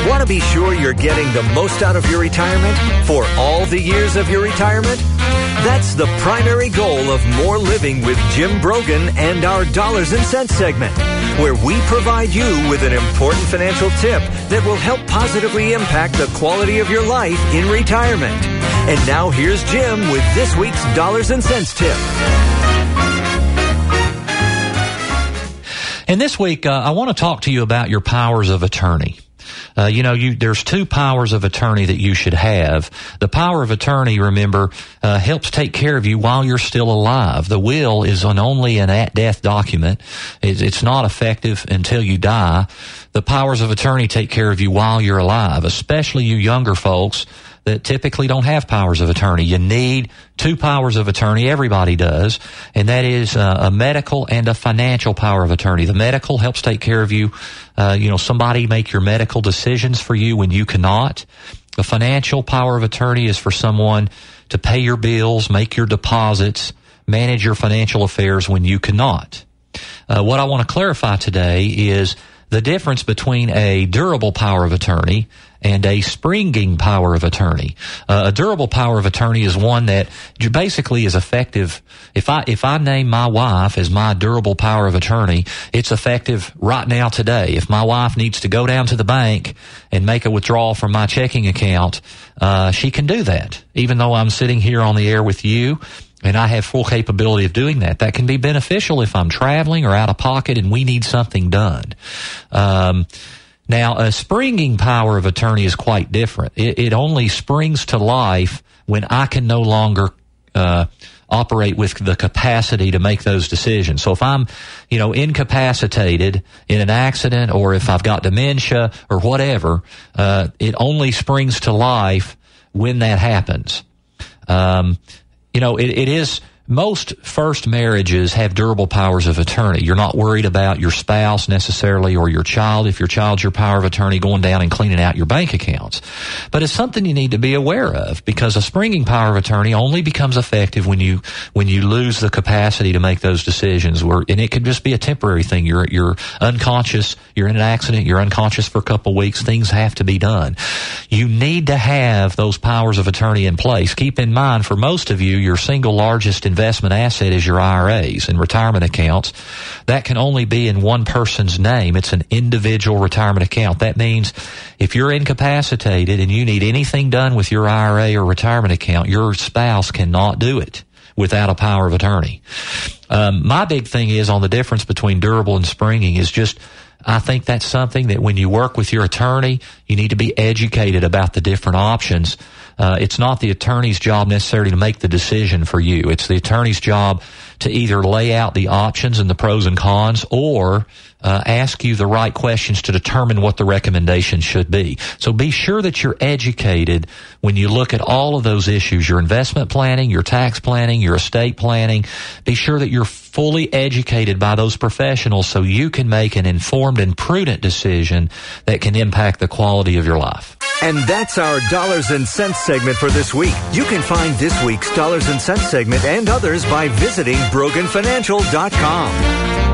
Want to be sure you're getting the most out of your retirement for all the years of your retirement? That's the primary goal of More Living with Jim Brogan and our Dollars and Cents segment, where we provide you with an important financial tip that will help positively impact the quality of your life in retirement. And now here's Jim with this week's Dollars and Cents tip. And this week, I want to talk to you about your powers of attorney. There's two powers of attorney that you should have. The power of attorney, remember, helps take care of you while you're still alive. The will is only an at-death document. It's not effective until you die. The powers of attorney take care of you while you're alive, especially you younger folks that typically don't have powers of attorney. You need two powers of attorney. Everybody does. And that is a medical and a financial power of attorney. The medical helps take care of you. Somebody make your medical decisions for you when you cannot. The financial power of attorney is for someone to pay your bills, make your deposits, manage your financial affairs when you cannot. What I want to clarify today is the difference between a durable power of attorney and a springing power of attorney. A durable power of attorney is one that basically is effective. If I name my wife as my durable power of attorney, it's effective right now today. If my wife needs to go down to the bank and make a withdrawal from my checking account, she can do that, even though I'm sitting here on the air with you. And I have full capability of doing that. That can be beneficial if I'm traveling or out of pocket and we need something done. Now, a springing power of attorney is quite different. It only springs to life when I can no longer operate with the capacity to make those decisions. So if I'm, incapacitated in an accident, or if I've got dementia or whatever, it only springs to life when that happens. It is, most first marriages have durable powers of attorney. You're not worried about your spouse necessarily or your child, if your child's your power of attorney, going down and cleaning out your bank accounts. But it's something you need to be aware of, because a springing power of attorney only becomes effective when you lose the capacity to make those decisions. And it could just be a temporary thing. You're unconscious, you're in an accident, you're unconscious for a couple of weeks, things have to be done. You need to have those powers of attorney in place. Keep in mind, for most of you, your single largest investment asset is your IRAs and retirement accounts. That can only be in one person's name. It's an individual retirement account. That means if you're incapacitated and you need anything done with your IRA or retirement account, your spouse cannot do it without a power of attorney. My big thing is on the difference between durable and springing is just, I think that's something that when you work with your attorney, you need to be educated about the different options. It's not the attorney's job necessarily to make the decision for you. It's the attorney's job to either lay out the options and the pros and cons, or ask you the right questions to determine what the recommendation should be. So be sure that you're educated when you look at all of those issues, your investment planning, your tax planning, your estate planning. Be sure that you're fully educated by those professionals so you can make an informed and prudent decision that can impact the quality of your life. And that's our Dollars and Cents segment for this week. You can find this week's Dollars and Cents segment and others by visiting BroganFinancial.com.